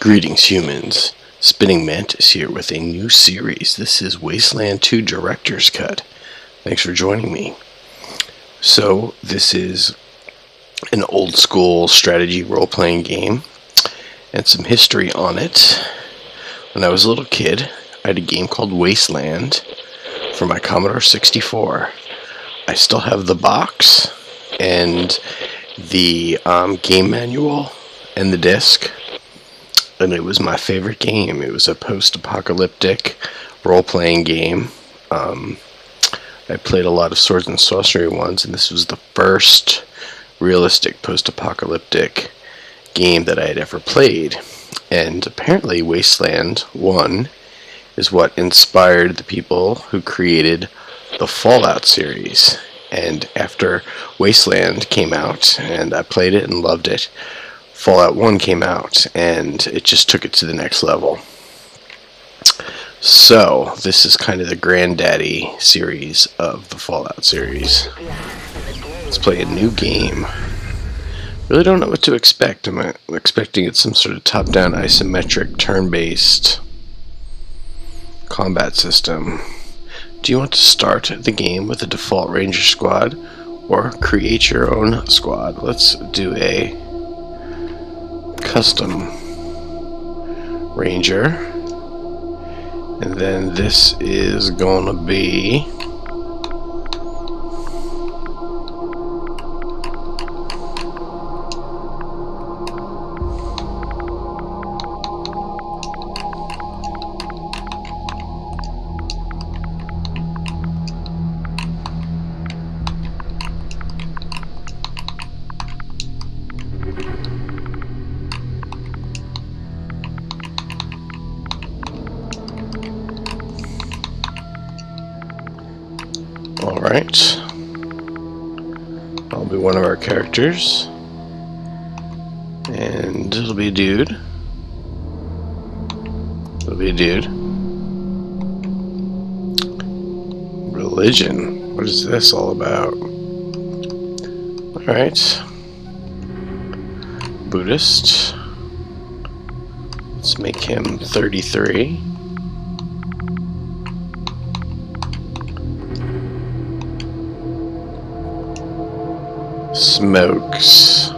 Greetings, humans. Spinningmantis here with a new series. This is Wasteland 2 Director's Cut. Thanks for joining me. So, this is an old school strategy role-playing game and some history on it. When I was a little kid, I had a game called Wasteland for my Commodore 64. I still have the box and the game manual and the disc. And it was my favorite game. It was a post-apocalyptic role-playing game. I played a lot of Swords and Sorcery ones, and this was the first realistic post-apocalyptic game that I had ever played. And apparently Wasteland 1 is what inspired the people who created the Fallout series. And after Wasteland came out, and I played it and loved it, Fallout 1 came out, and it just took it to the next level. So, this is kind of the granddaddy series of the Fallout series. Let's play a new game. Really don't know what to expect. I'm expecting it's some sort of top-down isometric, turn-based combat system. Do you want to start the game with a default ranger squad, or create your own squad? Let's do a custom ranger, and then this is gonna be alright. I'll be one of our characters, and it'll be a dude. Religion. What is this all about? Alright. Buddhist. Let's make him 33. Smokes.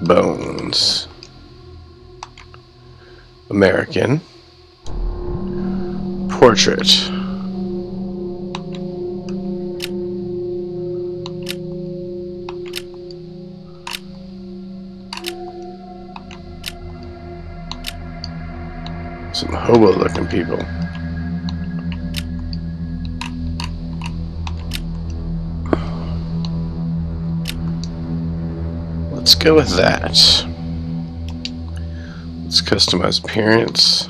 Bones. American. Portrait. Some hobo-looking people. Let's go with that. Let's customize appearance.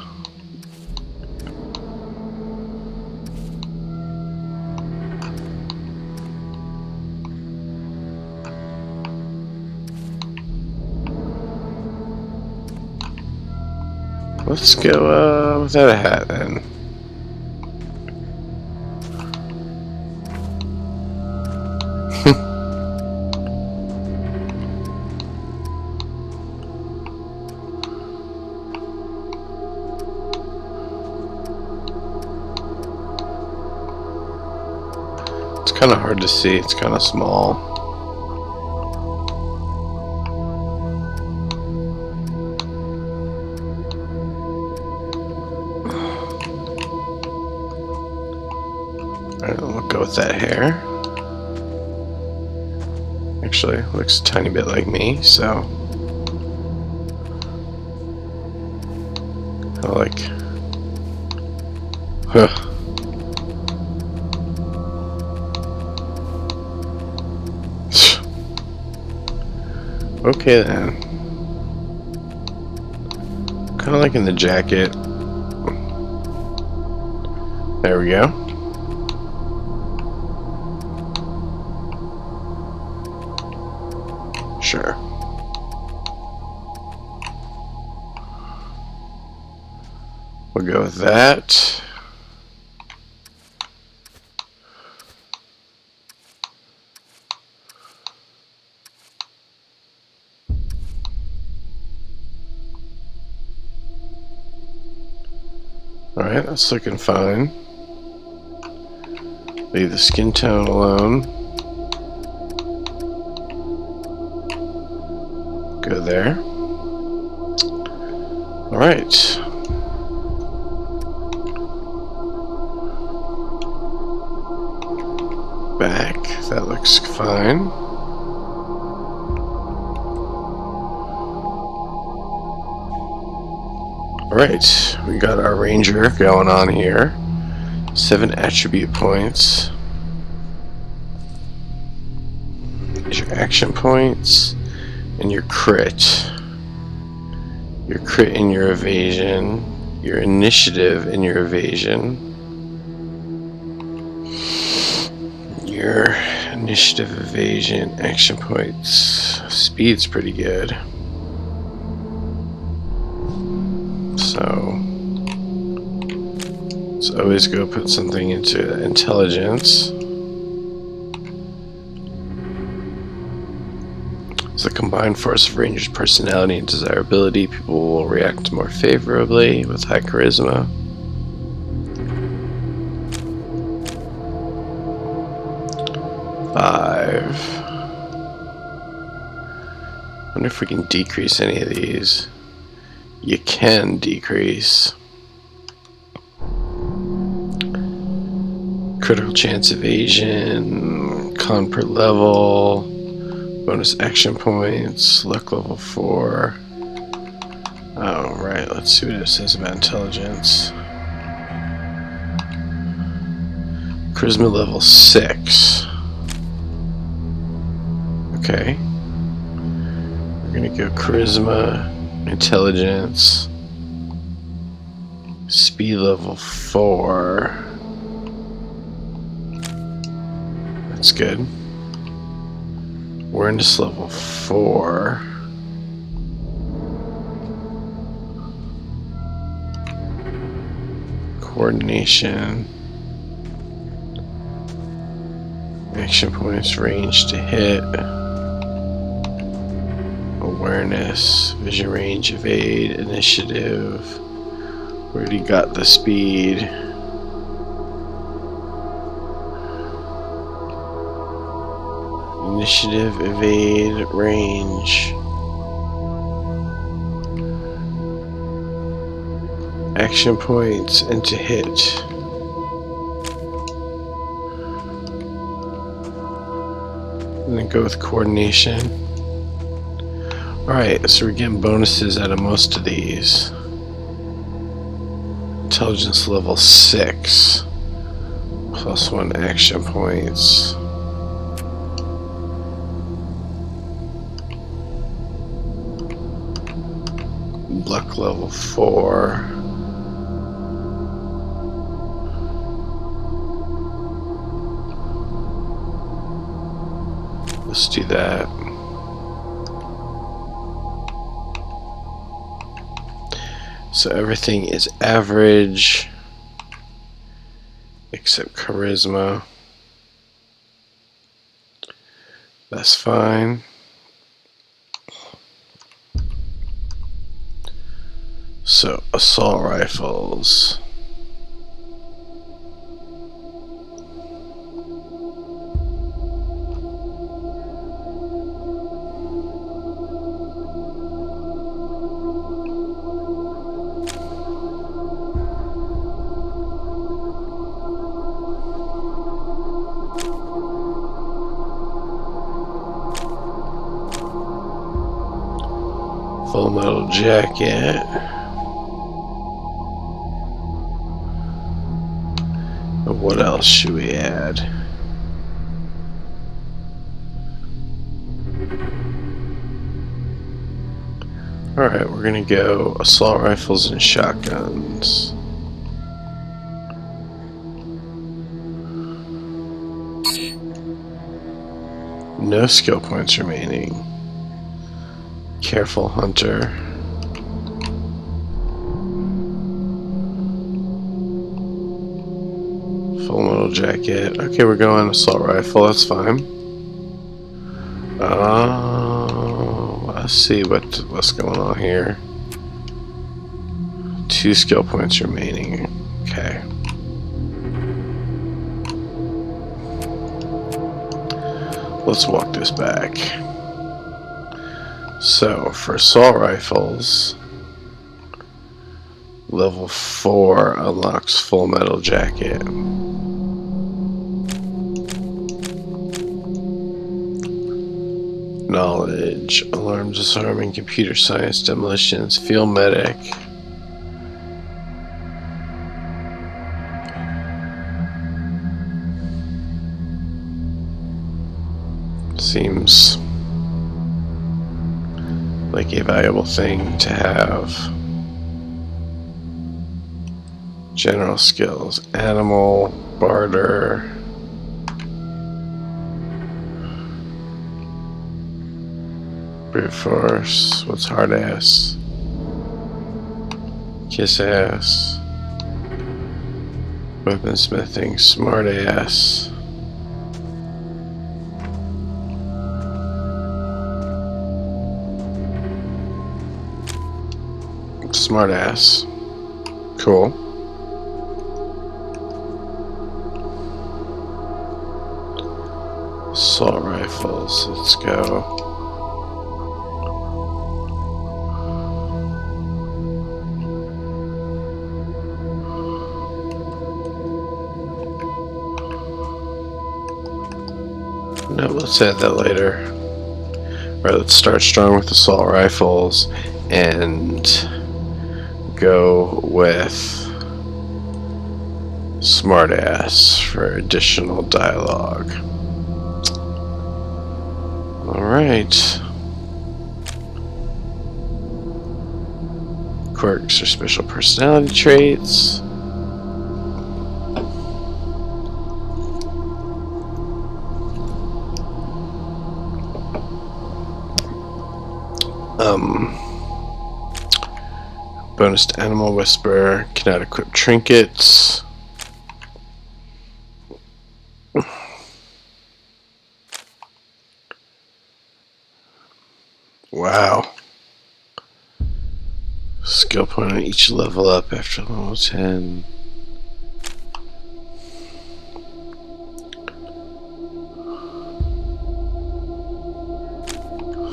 Let's go without a hat then. It's kind of hard to see, it's kind of small. Alright, we'll go with that hair. Actually, looks a tiny bit like me, so I like. Huh. Okay then. Kind of liking the jacket. There we go. Sure. We'll go with that. Alright, that's looking fine. Leave the skin tone alone. Go there. Alright. Back. That looks fine. Alright, we got our ranger going on here. 7 attribute points. There's your action points and your crit. Your crit and your evasion. Your initiative and your evasion. Your initiative, evasion, action points. Speed's pretty good. So let's always go put something into intelligence. It's a combined force of Ranger's personality and desirability. People will react more favorably with high charisma. Wonder if we can decrease any of these. You can decrease. Critical chance evasion, con per level, bonus action points, luck level 4. Oh, right, let's see what it says about intelligence. Charisma level 6. Okay. We're gonna go charisma, intelligence, speed level 4. That's good. Awareness level 4. Coordination. Action points, range to hit. Awareness, vision range, evade, initiative. We already got the speed. Initiative, evade, range. Action points and to hit. And then go with coordination. Alright, so we're getting bonuses out of most of these. Intelligence level 6. Plus 1 action points. Luck level 4. Let's do that. So everything is average except charisma. That's fine. So assault rifles. Full metal jacket. And what else should we add? Alright, we're gonna go assault rifles and shotguns. No skill points remaining. Careful hunter. Full metal jacket. Okay, we're going assault rifle, that's fine. Let's see what's going on here. 2 skill points remaining. Okay. Let's walk this back. So, for assault rifles, level 4 unlocks full metal jacket. Knowledge, alarm disarming, computer science, demolitions, field medic. Seems like a valuable thing to have. General skills, animal, barter. Brute force, what's hard ass? Kiss ass. Weaponsmithing, smart ass. Smart ass. Cool. Assault rifles, let's go. No, let's add that later. Alright, let's start strong with assault rifles and go with smartass for additional dialogue. Alright. Quirks or special personality traits. Bonus to animal whisper, cannot equip trinkets. Wow. Skill point on each level up after level 10.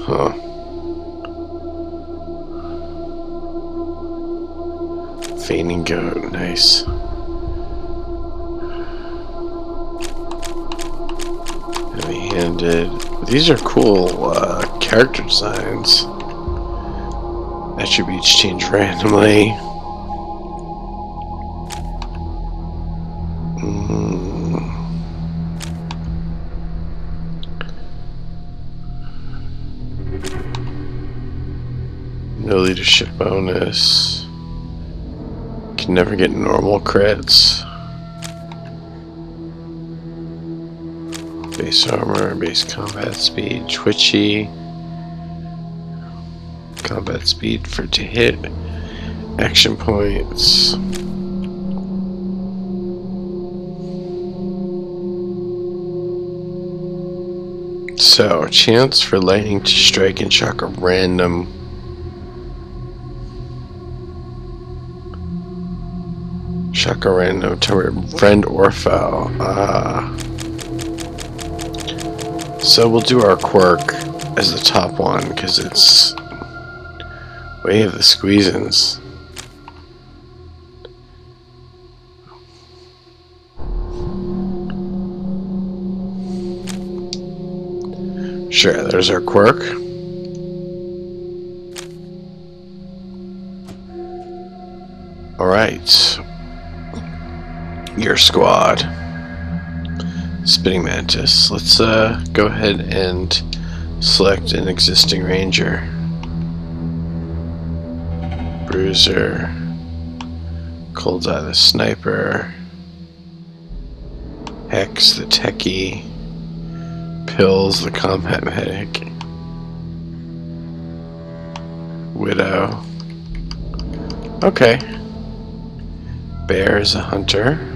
Huh. Feigning goat, nice. Heavy-handed. These are cool character designs. Attributes change randomly. No leadership bonus. Can never get normal crits. Base armor, base combat speed, twitchy. Combat speed for to hit. Action points. So, chance for lightning to strike and shock a random. Shock a random target, friend or foe. So we'll do our quirk as the top one because it's way of the squeezins. Sure, there's our quirk. Alright. Your squad. Spinningmantis. Let's go ahead and select an existing ranger. Bruiser. Cold Eye the sniper. Hex the techie. Pills the combat medic. Widow. Okay. Bear is a hunter.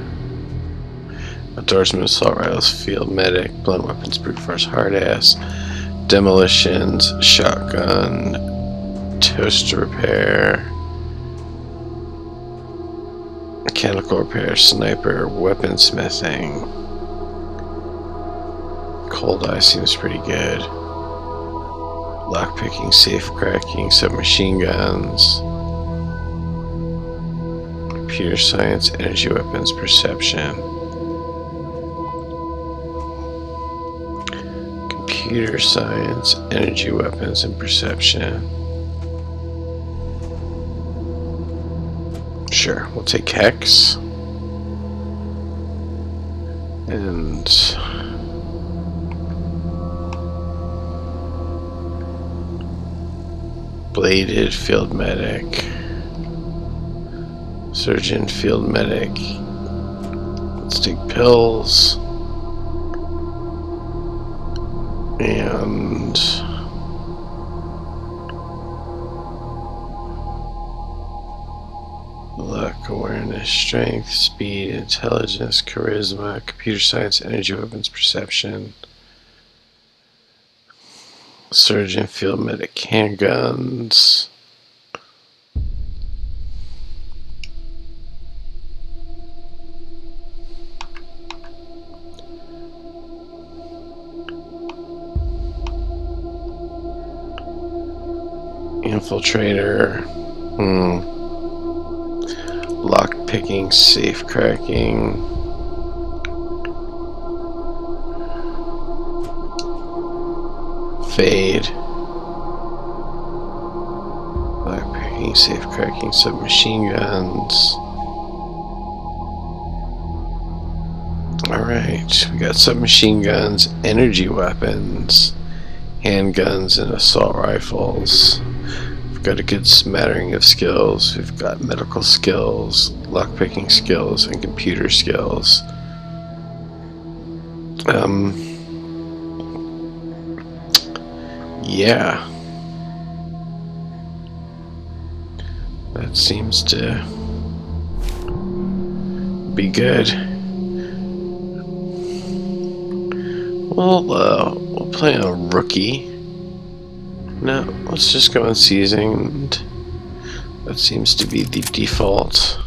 Outdoorsman, assault rifles, field medic, blunt weapons, brute force, hard ass, demolitions, shotgun, toaster repair, mechanical repair, sniper, weaponsmithing. Cold Eye seems pretty good. Lockpicking, safe cracking, submachine guns. Computer science, energy weapons, perception. Computer science, energy weapons, and perception. Sure, we'll take Hex. And Bladed, field medic. Surgeon, field medic. Let's take pills. And luck, awareness, strength, speed, intelligence, charisma, computer science, energy weapons, perception. Surgeon, field medic, handguns. Infiltrator. Lock picking, safe cracking. Fade. Lock picking, safe cracking, submachine guns. Alright, we got submachine guns, energy weapons, handguns, and assault rifles. We've got a good smattering of skills. We've got medical skills, lockpicking skills, and computer skills. Yeah. That seems to be good. We'll play a rookie. No, let's just go on seasoned. That seems to be the default.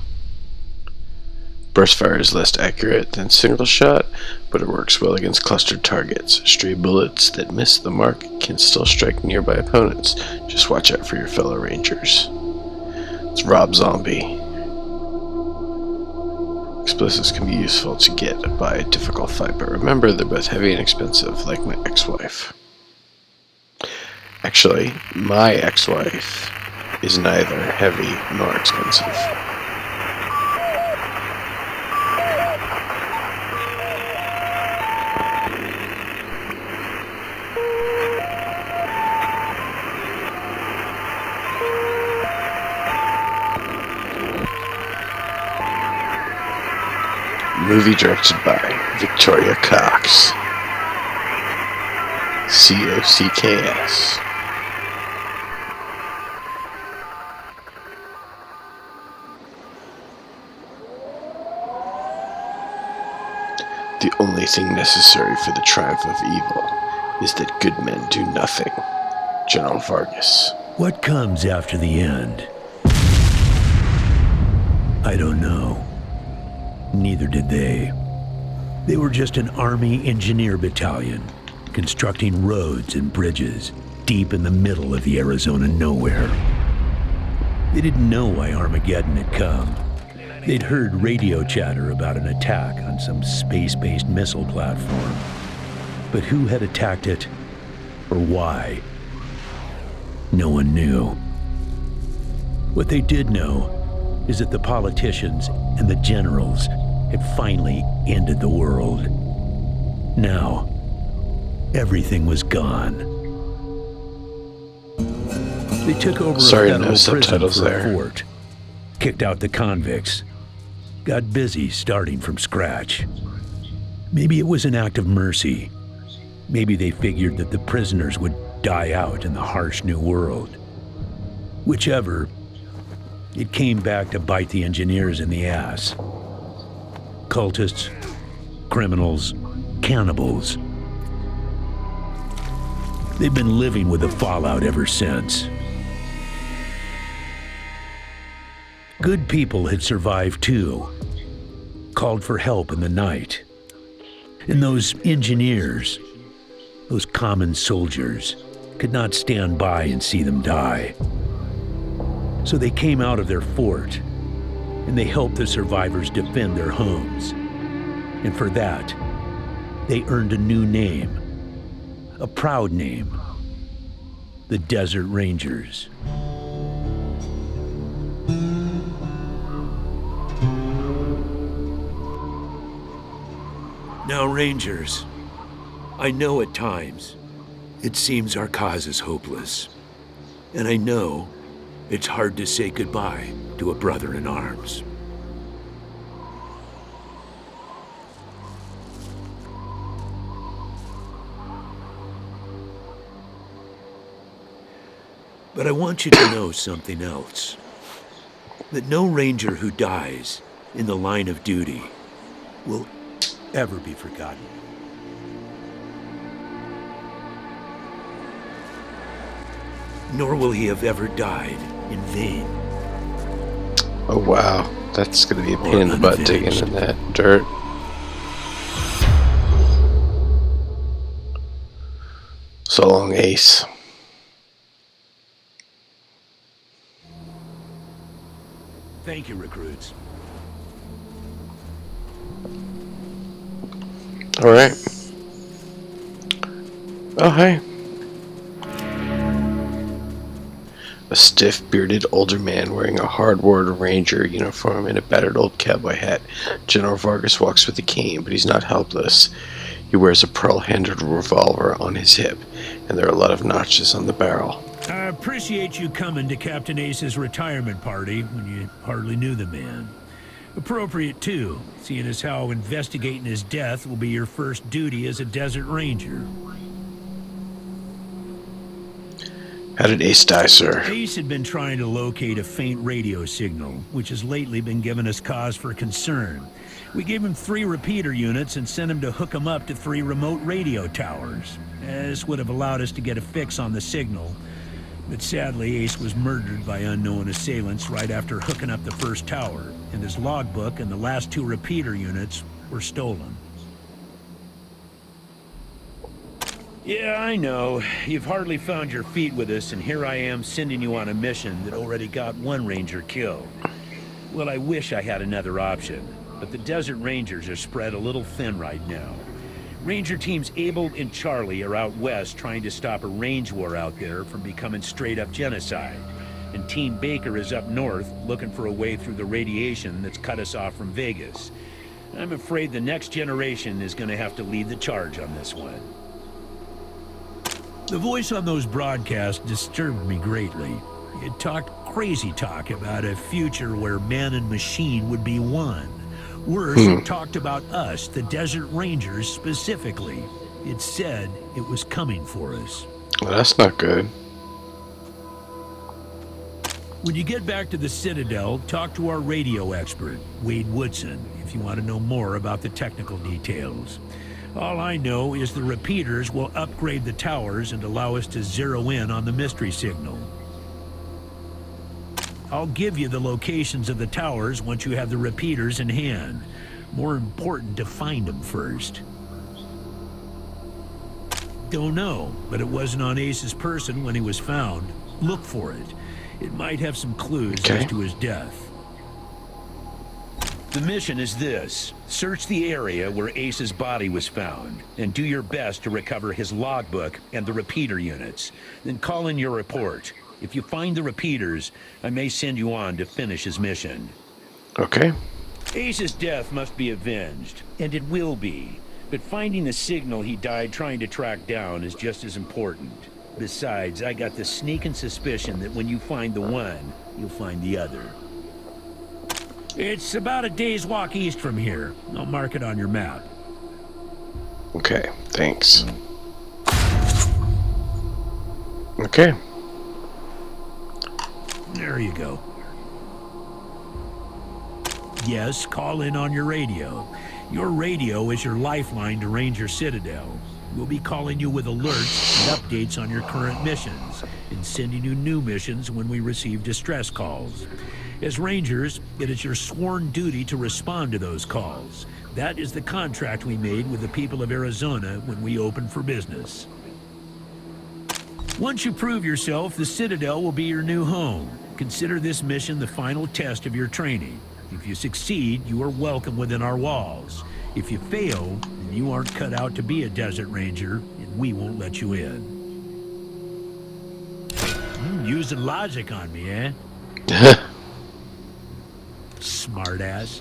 Burst fire is less accurate than single shot, but it works well against clustered targets. Stray bullets that miss the mark can still strike nearby opponents. Just watch out for your fellow rangers. It's Rob Zombie. Explosives can be useful to get by a difficult fight, but remember they're both heavy and expensive, like my ex-wife. Actually, my ex-wife is neither heavy nor expensive. Movie directed by Victoria Cox. COCKS. The only thing necessary for the triumph of evil is that good men do nothing. General Vargas. What comes after the end? I don't know. Neither did they. They were just an Army engineer battalion, constructing roads and bridges deep in the middle of the Arizona nowhere. They didn't know why Armageddon had come. They'd heard radio chatter about an attack on some space-based missile platform. But who had attacked it, or why? No one knew. What they did know is that the politicians and the generals had finally ended the world. Now, everything was gone. They took over a federal prison for a fort, kicked out the convicts, got busy starting from scratch. Maybe it was an act of mercy. Maybe they figured that the prisoners would die out in the harsh new world. Whichever, it came back to bite the engineers in the ass. Cultists, criminals, cannibals. They've been living with the fallout ever since. Good people had survived too. called for help in the night. And those engineers, those common soldiers, could not stand by and see them die. So they came out of their fort, and they helped the survivors defend their homes. And for that, they earned a new name, a proud name, the Desert Rangers. Now, Rangers, I know at times it seems our cause is hopeless. And I know it's hard to say goodbye to a brother in arms. But I want you to know something else. That no Ranger who dies in the line of duty will ever be forgotten. Nor will he have ever died in vain. Oh wow, that's gonna be a pain in the butt digging in that dirt. So long, Ace. Thank you, recruits. All right. Oh, hey. A stiff, bearded older man wearing a hard-wore ranger uniform and a battered old cowboy hat. General Vargas walks with a cane, but he's not helpless. He wears a pearl-handled revolver on his hip, and there are a lot of notches on the barrel. I appreciate you coming to Captain Ace's retirement party when you hardly knew the man. Appropriate, too, seeing as how investigating his death will be your first duty as a Desert Ranger. How did Ace die, sir? Ace had been trying to locate a faint radio signal, which has lately been giving us cause for concern. We gave him 3 repeater units and sent him to hook them up to 3 remote radio towers. This would have allowed us to get a fix on the signal. But sadly, Ace was murdered by unknown assailants right after hooking up the first tower, and his logbook and the last 2 repeater units were stolen. Yeah, I know. You've hardly found your feet with us, and here I am sending you on a mission that already got 1 Ranger killed. Well, I wish I had another option, but the Desert Rangers are spread a little thin right now. Ranger teams Abel and Charlie are out west trying to stop a range war out there from becoming straight-up genocide. And Team Baker is up north looking for a way through the radiation that's cut us off from Vegas. I'm afraid the next generation is going to have to lead the charge on this one. The voice on those broadcasts disturbed me greatly. It talked crazy talk about a future where man and machine would be one. Worse, it talked about us, the Desert Rangers, specifically. It said it was coming for us. Well, that's not good. When you get back to the Citadel, talk to our radio expert, Wade Woodson, if you want to know more about the technical details. All I know is the repeaters will upgrade the towers and allow us to zero in on the mystery signal. I'll give you the locations of the towers once you have the repeaters in hand. More important to find them first. Don't know, but it wasn't on Ace's person when he was found. Look for it. It might have some clues as to his death. The mission is this. Search the area where Ace's body was found, and do your best to recover his logbook and the repeater units. Then call in your report. If you find the repeaters, I may send you on to finish his mission. Okay. Ace's death must be avenged, and it will be. But finding the signal he died trying to track down is just as important. Besides, I got the sneaking suspicion that when you find the one, you'll find the other. It's about a day's walk east from here. I'll mark it on your map. Okay, thanks. Okay. There you go. Yes, call in on your radio. Your radio is your lifeline to Ranger Citadel. We'll be calling you with alerts and updates on your current missions, and sending you new missions when we receive distress calls. As Rangers, it is your sworn duty to respond to those calls. That is the contract we made with the people of Arizona when we opened for business. Once you prove yourself, the Citadel will be your new home. Consider this mission the final test of your training. If you succeed, you are welcome within our walls. If you fail, then you aren't cut out to be a Desert Ranger, and we won't let you in. Using logic on me, eh? Smartass.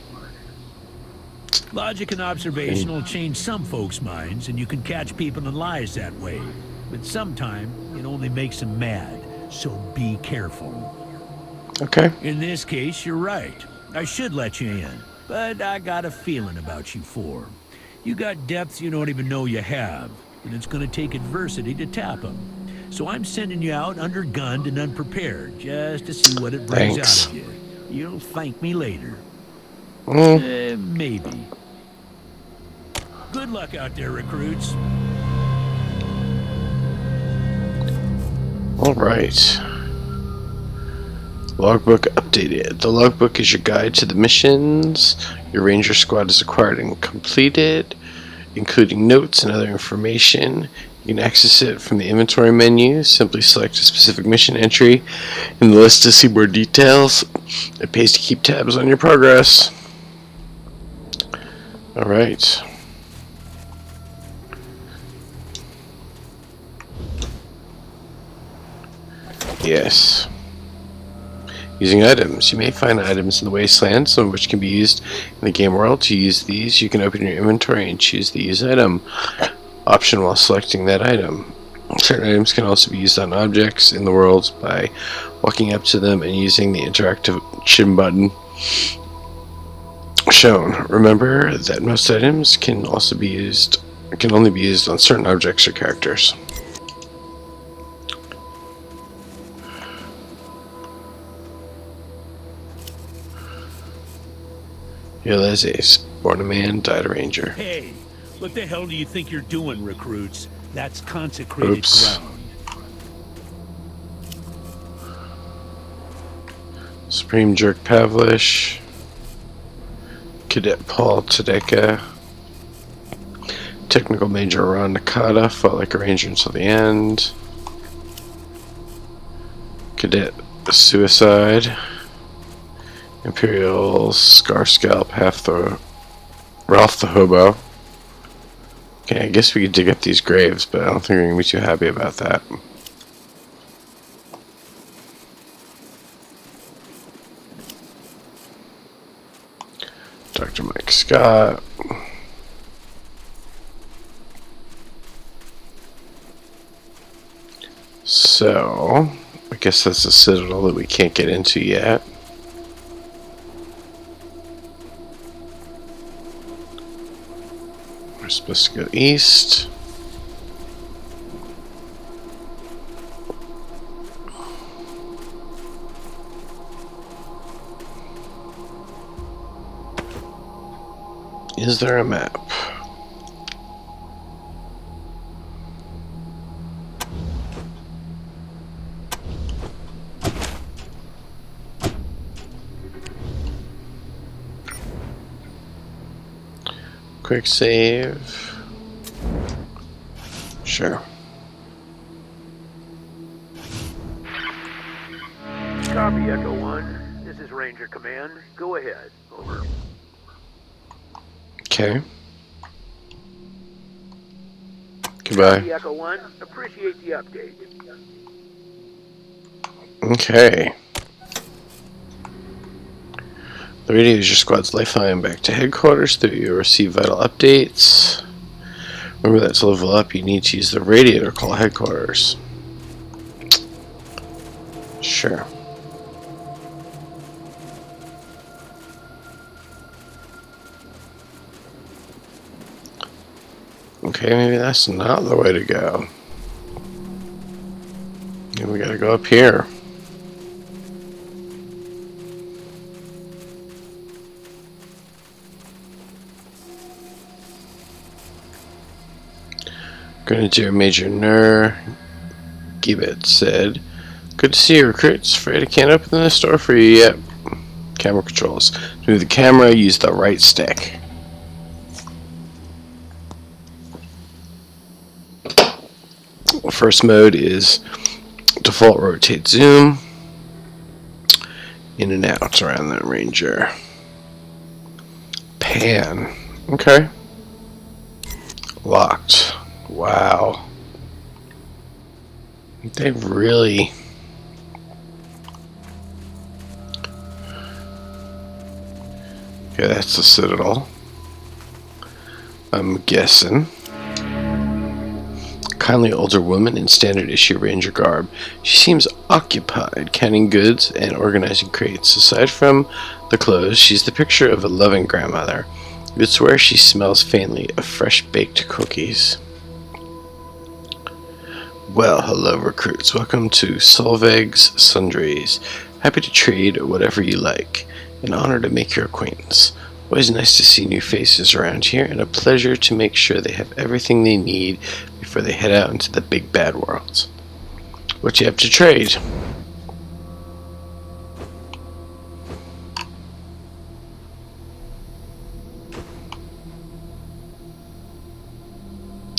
Logic and observation will change some folks' minds, and you can catch people in lies that way. But sometimes it only makes them mad, so be careful. Okay. In this case, you're right. I should let you in, but I got a feeling about you four. You got depths you don't even know you have, and it's going to take adversity to tap them. So I'm sending you out undergunned and unprepared, just to see what it brings out of you. You'll thank me later. Maybe. Good luck out there, recruits. All right. Logbook updated. The logbook is your guide to the missions your ranger squad has acquired and completed, including notes and other information. You can access it from the inventory menu. Simply select a specific mission entry in the list to see more details. It pays to keep tabs on your progress. Alright. Yes. Using items. You may find items in the Wasteland, some of which can be used in the game world. To use these, you can open your inventory and choose the Use Item option while selecting that item. Certain items can also be used on objects in the world by walking up to them and using the interaction button shown. Remember that most items can only be used on certain objects or characters. Ulysses, born a man, died a ranger. Hey, what the hell do you think you're doing, recruits? That's consecrated ground. Supreme Jerk Pavlish, Cadet Paul Tedeka, Technical Major Ron Nakata, fought like a ranger until the end. Cadet Suicide, Imperial Scarscalp, Ralph the Hobo. Okay, I guess we could dig up these graves, but I don't think we're going to be too happy about that. Dr. Mike Scott. So, I guess that's a citadel that we can't get into yet. We're supposed to go east. Is there a map? Quick save. Sure. Copy, Echo 1. This is Ranger Command. Go ahead. Over. Okay. Goodbye. Copy, Echo 1. Appreciate the update. Okay. The radio is your squad's lifeline back to headquarters, so you'll receive vital updates. Remember that to level up, you need to use the radio to call headquarters. Sure. Okay, maybe that's not the way to go. Maybe we gotta go up here. Gonna do Major Nur. Gibbet said, "Good to see you, recruits. Afraid I can't open the store for you yet." camera controls. To move the camera, use the right stick. First mode is default rotate zoom. In and out around that ranger. Pan. Okay. Locked. Wow. They really... Okay, that's the Citadel. I'm guessing. Kindly older woman in standard issue ranger garb. She seems occupied, counting goods and organizing crates. Aside from the clothes, she's the picture of a loving grandmother. You would swear she smells faintly of fresh baked cookies. Well, hello recruits. Welcome to Solveig's Sundries. Happy to trade whatever you like. An honor to make your acquaintance. Always nice to see new faces around here, and a pleasure to make sure they have everything they need before they head out into the big bad world. What you have to trade?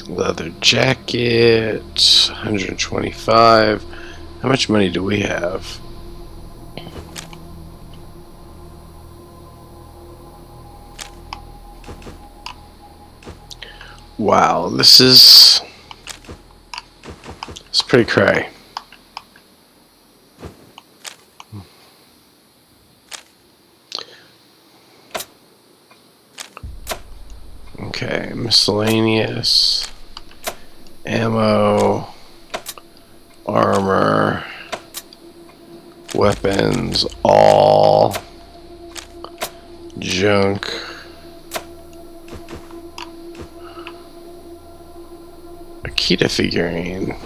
Leather jacket, 125. How much money do we have? Wow, it's pretty cray. Okay, miscellaneous, ammo, armor, weapons, all, junk. Akita figurine.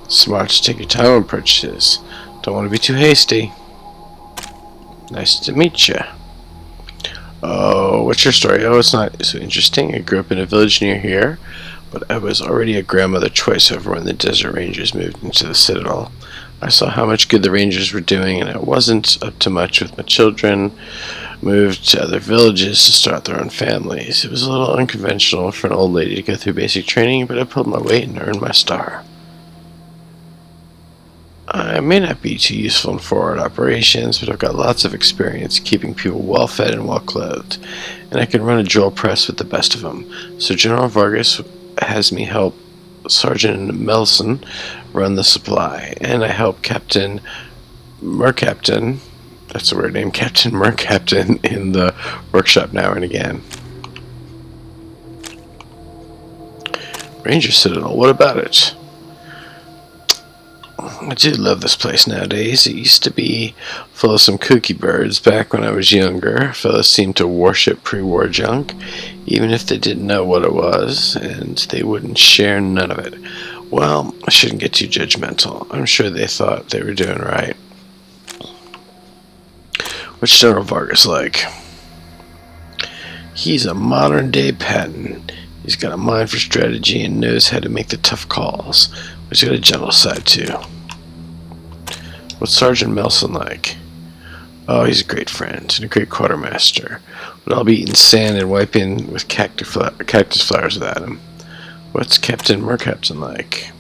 Smart to take your time on purchases. Don't want to be too hasty. Nice to meet you. Oh, what's your story? Oh, it's not so interesting. I grew up in a village near here, but I was already a grandmother twice over when the Desert Rangers moved into the Citadel. I saw how much good the Rangers were doing, and I wasn't up to much with my children. Moved to other villages to start their own families. It was a little unconventional for an old lady to go through basic training, but I pulled my weight and earned my star. I may not be too useful in forward operations, but I've got lots of experience keeping people well fed and well clothed, and I can run a drill press with the best of them. So General Vargas has me help Sergeant Melson run the supply, and I help Captain Mercaptain, that's a weird name, Captain Mercaptain, in the workshop now and again. Ranger Citadel, what about it? I do love this place nowadays. It used to be full of some kooky birds back when I was younger. Fellas seemed to worship pre-war junk, even if they didn't know what it was, and they wouldn't share none of it. Well, I shouldn't get too judgmental. I'm sure they thought they were doing right. What's General Vargas like? He's a modern-day Patton. He's got a mind for strategy and knows how to make the tough calls. But he's got a gentle side, too. What's Sergeant Melson like? Oh, he's a great friend and a great quartermaster. But I'll be eating sand and wiping with cactus flowers without him. What's Captain Mercaptain like?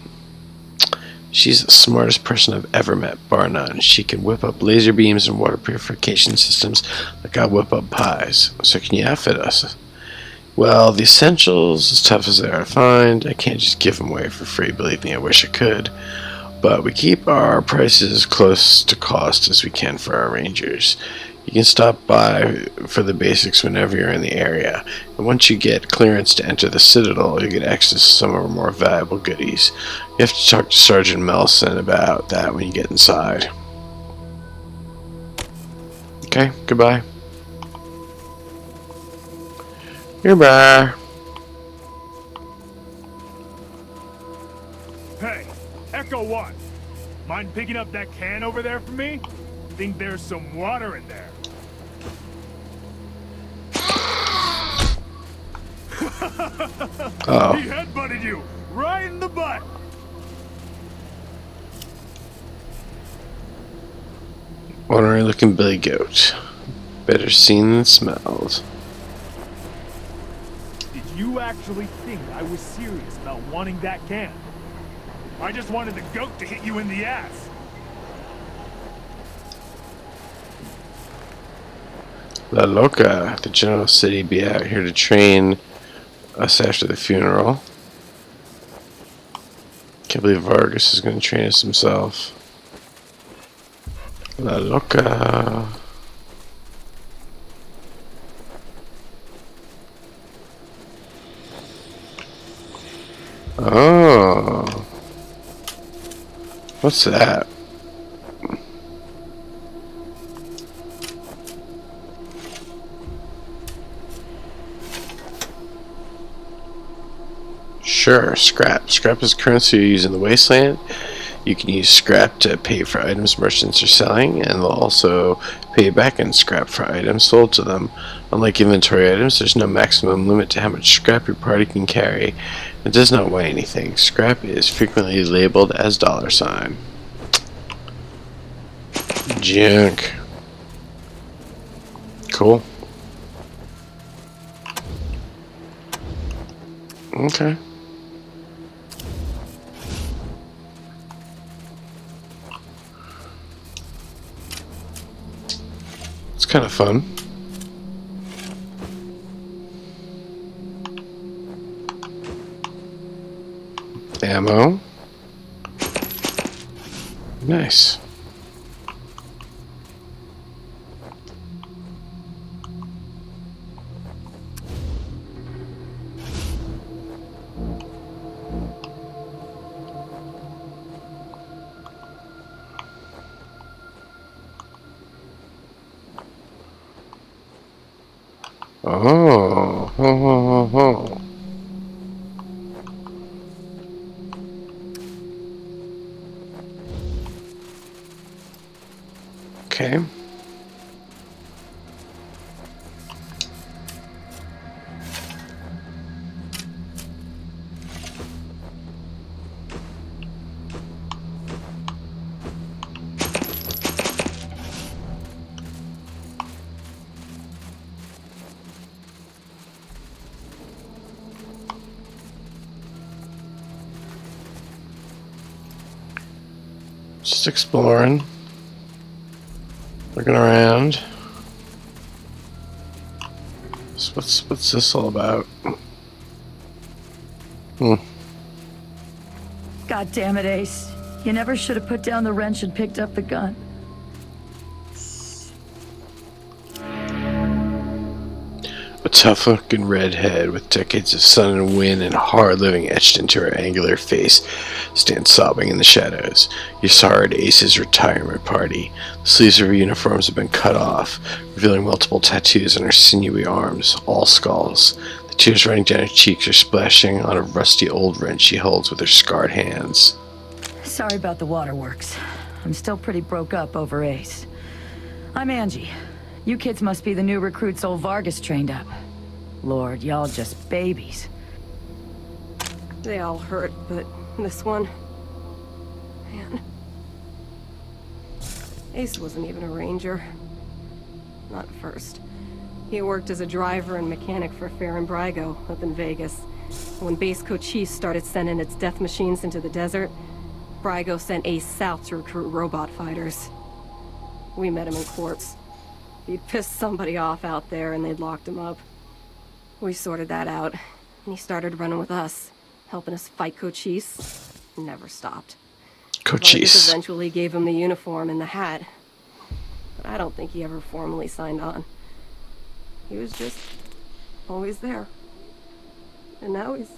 She's the smartest person I've ever met, bar none. She can whip up laser beams and water purification systems like I whip up pies. So can you outfit us? Well, the essentials, as tough as they are to find, I can't just give them away for free. Believe me, I wish I could. But we keep our prices close to cost as we can for our rangers. You can stop by for the basics whenever you're in the area. And once you get clearance to enter the Citadel, you get access to some of our more valuable goodies. You have to talk to Sergeant Melson about that when you get inside. Okay, goodbye. Goodbye. Hey, Echo 1. Mind picking up that can over there for me? Think there's some water in there. Uh-oh. He headbutted you right in the butt. Ornery looking billy goat. Better seen than smelled. Did you actually think I was serious about wanting that can? I just wanted the goat to hit you in the ass. La Loca. The general said he'd be out here to train us after the funeral. Can't believe Vargas is going to train us himself. La Loca. Oh. What's that? Sure, scrap. Scrap is currency you use in the Wasteland. You can use scrap to pay for items merchants are selling, and they'll also pay you back in scrap for items sold to them. Unlike inventory items, there's no maximum limit to how much scrap your party can carry. It does not weigh anything. Scrap is frequently labeled as $. Junk. Cool. Okay. It's kind of fun. Ammo. Nice. Oh, ho, ho, ho, ho. Okay. Just exploring. Looking around. So what's this all about? God damn it, Ace. You never should have put down the wrench and picked up the gun. A tough-looking redhead with decades of sun and wind and hard living etched into her angular face stands sobbing in the shadows. You saw her at Ace's retirement party. The sleeves of her uniforms have been cut off, revealing multiple tattoos on her sinewy arms, all skulls. The tears running down her cheeks are splashing on a rusty old wrench she holds with her scarred hands. Sorry about the waterworks. I'm still pretty broke up over Ace. I'm Angie. You kids must be the new recruits old Vargas trained up. Lord, y'all just babies. They all hurt, but this one... Man. Ace wasn't even a ranger. Not at first. He worked as a driver and mechanic for Fair and Brygo up in Vegas. When Base Cochise started sending its death machines into the desert, Brygo sent Ace south to recruit robot fighters. We met him in quartz. He'd pissed somebody off out there and they'd locked him up. We sorted that out, and he started running with us, helping us fight Cochise. Never stopped. Cochise. Vargas eventually gave him the uniform and the hat. But I don't think he ever formally signed on. He was just always there. And now he's...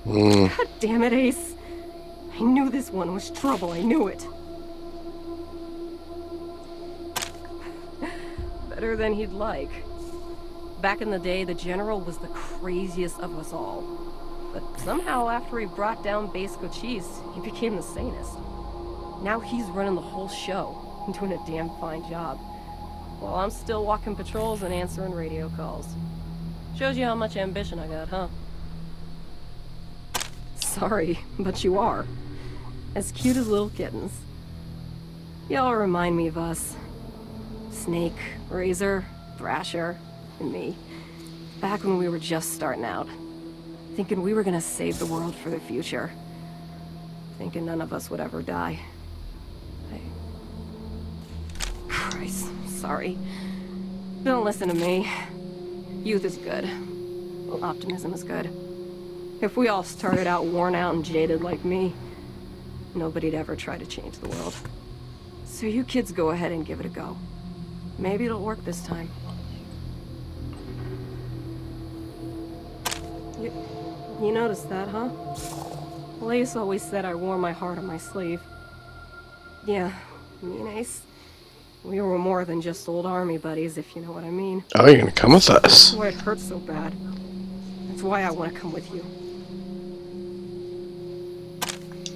God damn it, Ace. I knew this one was trouble, I knew it. Better than he'd like. Back in the day, the General was the craziest of us all. But somehow, after he brought down Base Cochise, he became the sanest. Now he's running the whole show, and doing a damn fine job. While I'm still walking patrols and answering radio calls. Shows you how much ambition I got, huh? Sorry, but you are. As cute as little kittens. Y'all remind me of us. Snake, Razor, Thrasher, and me. Back when we were just starting out. Thinking we were gonna save the world for the future. Thinking none of us would ever die. Christ, sorry. Don't listen to me. Youth is good. Optimism is good. If we all started out worn out and jaded like me, nobody'd ever try to change the world. So you kids go ahead and give it a go. Maybe it'll work this time. You noticed that, huh? Lace always said I wore my heart on my sleeve. Yeah, me and Ace. We were more than just old army buddies, if you know what I mean. Oh, you're gonna come with us? That's why it hurts so bad. That's why I want to come with you.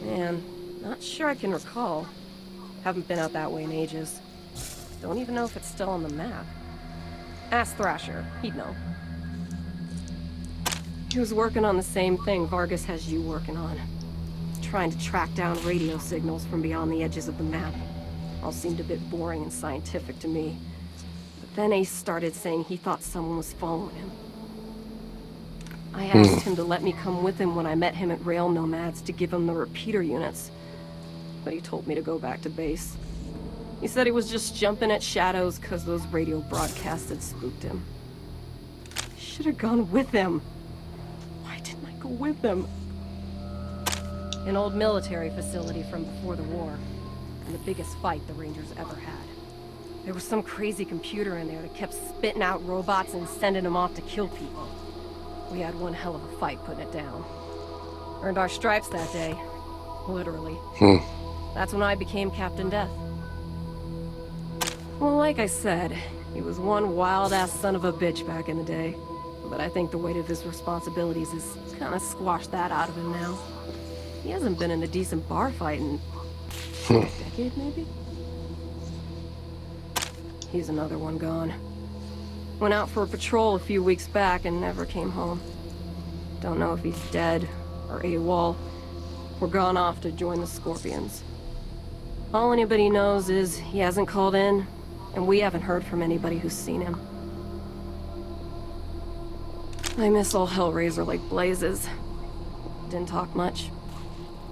Man, not sure I can recall. Haven't been out that way in ages. Don't even know if it's still on the map. Ask Thrasher, he'd know. He was working on the same thing Vargas has you working on. Trying to track down radio signals from beyond the edges of the map. All seemed a bit boring and scientific to me. But then Ace started saying he thought someone was following him. I asked him to let me come with him when I met him at Rail Nomads to give him the repeater units. But he told me to go back to base. He said he was just jumping at shadows because those radio broadcasts had spooked him. I should have gone with him. Why didn't I go with him? An old military facility from before the war. And the biggest fight the Rangers ever had. There was some crazy computer in there that kept spitting out robots and sending them off to kill people. We had one hell of a fight putting it down. Earned our stripes that day. Literally. That's when I became Captain Death. Well, like I said, he was one wild-ass son of a bitch back in the day. But I think the weight of his responsibilities has kind of squashed that out of him now. He hasn't been in a decent bar fight in a decade, maybe? He's another one gone. Went out for a patrol a few weeks back and never came home. Don't know if he's dead or AWOL or gone off to join the Scorpions. All anybody knows is he hasn't called in, and we haven't heard from anybody who's seen him. I miss old Hellraiser like blazes. Didn't talk much.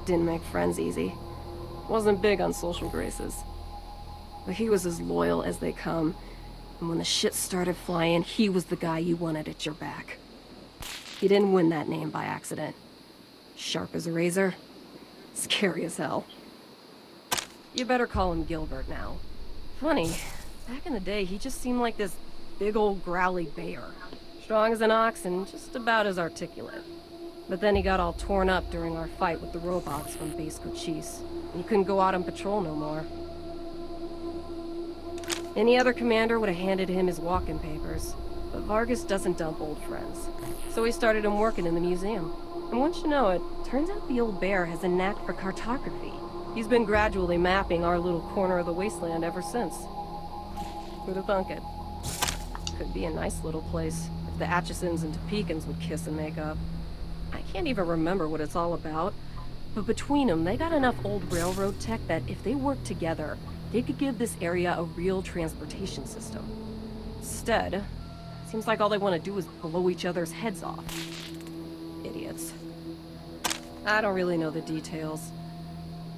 Didn't make friends easy. Wasn't big on social graces. But he was as loyal as they come. And when the shit started flying, he was the guy you wanted at your back. He didn't win that name by accident. Sharp as a razor. Scary as hell. You better call him Gilbert now. Funny, back in the day, he just seemed like this big old growly bear. Strong as an ox and just about as articulate. But then he got all torn up during our fight with the robots from Base Cochise. And he couldn't go out on patrol no more. Any other commander would have handed him his walking papers. But Vargas doesn't dump old friends. So he started him working in the museum. And once you know it, turns out the old bear has a knack for cartography. He's been gradually mapping our little corner of the Wasteland ever since. Who'd have thunk it? Could be a nice little place, if the Atchisons and Topekans would kiss and make up. I can't even remember what it's all about, but between them, they got enough old railroad tech that if they worked together, they could give this area a real transportation system. Instead, seems like all they want to do is blow each other's heads off. Idiots. I don't really know the details.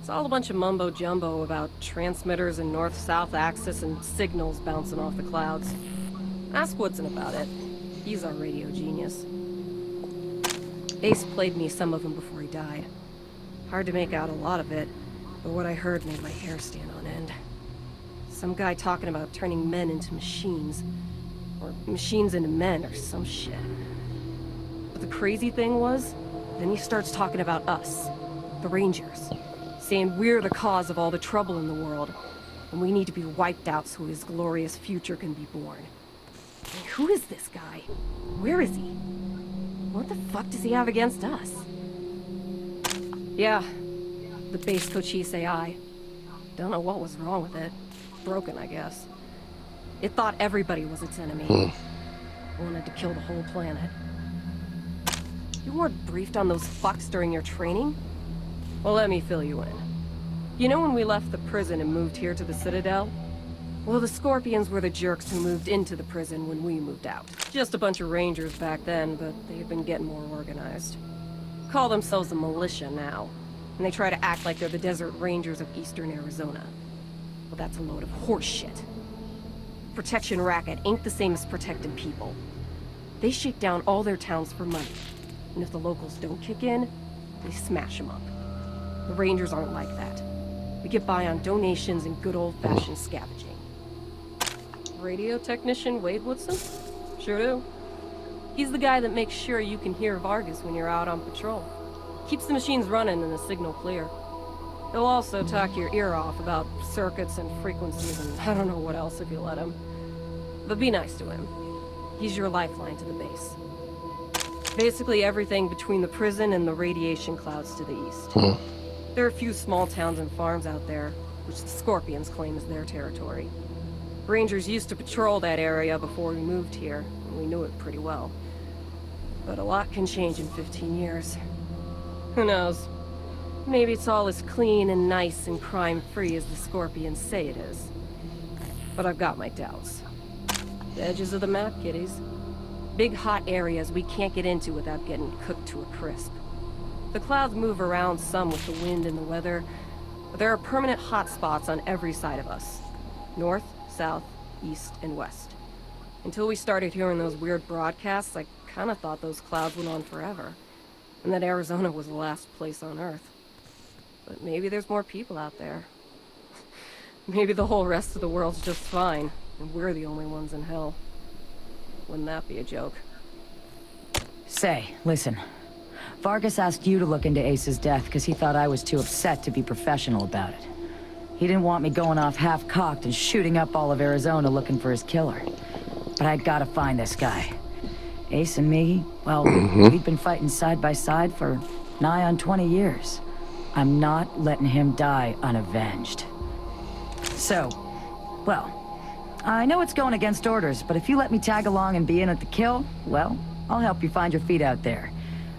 It's all a bunch of mumbo-jumbo about transmitters and north-south axis and signals bouncing off the clouds. Ask Woodson about it. He's our radio genius. Ace played me some of them before he died. Hard to make out a lot of it, but what I heard made my hair stand on end. Some guy talking about turning men into machines. Or machines into men, or some shit. But the crazy thing was, then he starts talking about us, the Rangers. Saying we're the cause of all the trouble in the world, and we need to be wiped out so his glorious future can be born. And who is this guy? Where is he? What the fuck does he have against us? Yeah, the Base Cochise AI. Don't know what was wrong with it. Broken, I guess. It thought everybody was its enemy. Wanted to kill the whole planet. You weren't briefed on those fucks during your training? Well, let me fill you in. You know when we left the prison and moved here to the Citadel? Well, the Scorpions were the jerks who moved into the prison when we moved out. Just a bunch of rangers back then, but they've been getting more organized. Call themselves the militia now, and they try to act like they're the Desert Rangers of Eastern Arizona. Well, that's a load of horse shit. Protection racket ain't the same as protecting people. They shake down all their towns for money, and if the locals don't kick in, they smash them up. The Rangers aren't like that. We get by on donations and good old-fashioned scavenging. Radio technician Wade Woodson? Sure do. He's the guy that makes sure you can hear Vargas when you're out on patrol. Keeps the machines running and the signal clear. He'll also talk your ear off about circuits and frequencies and I don't know what else if you let him. But be nice to him. He's your lifeline to the base. Basically everything between the prison and the radiation clouds to the east. There are a few small towns and farms out there, which the Scorpions claim is their territory. Rangers used to patrol that area before we moved here, and we knew it pretty well. But a lot can change in 15 years. Who knows? Maybe it's all as clean and nice and crime-free as the Scorpions say it is. But I've got my doubts. The edges of the map, kiddies. Big hot areas we can't get into without getting cooked to a crisp. The clouds move around some with the wind and the weather, but there are permanent hot spots on every side of us. North, south, east, and west. Until we started hearing those weird broadcasts, I kinda thought those clouds went on forever, and that Arizona was the last place on Earth. But maybe there's more people out there. Maybe the whole rest of the world's just fine, and we're the only ones in hell. Wouldn't that be a joke? Say, listen. Vargas asked you to look into Ace's death because he thought I was too upset to be professional about it. He didn't want me going off half-cocked and shooting up all of Arizona looking for his killer. But I gotta find this guy. Ace and me, well, we've been fighting side by side for nigh on 20 years. I'm not letting him die unavenged. So, well, I know it's going against orders, but if you let me tag along and be in at the kill, well, I'll help you find your feet out there.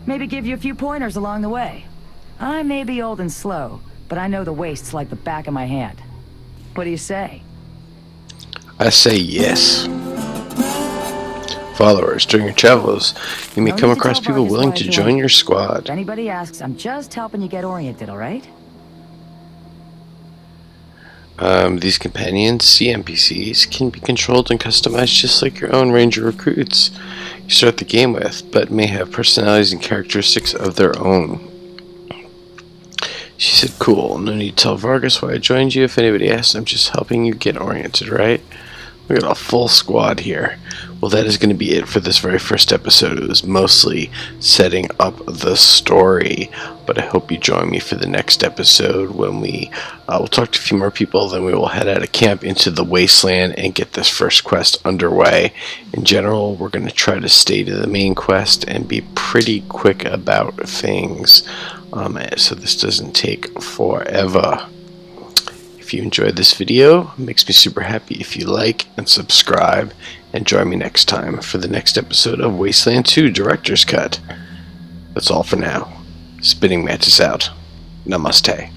Maybe give you a few pointers along the way. I may be old and slow, but I know the wastes like the back of my hand. What do you say? I say yes. Followers, during your travels, you may come across people willing to join your squad. If anybody asks, I'm just helping you get oriented, alright? These companions, CMPCs, can be controlled and customized just like your own ranger recruits you start the game with, but may have personalities and characteristics of their own. She said, cool, no need to tell Vargas why I joined you. If anybody asks, I'm just helping you get oriented, right? We got a full squad here. Well, that is going to be it for this very first episode. It was mostly setting up the story, but I hope you join me for the next episode when we'll talk to a few more people, then we will head out of camp into the Wasteland and get this first quest underway. In general, we're going to try to stay to the main quest and be pretty quick about things, so this doesn't take forever. If you enjoyed this video, it makes me super happy if you like and subscribe, and join me next time for the next episode of Wasteland 2 Director's Cut. That's all for now. Spinningmantis out. Namaste.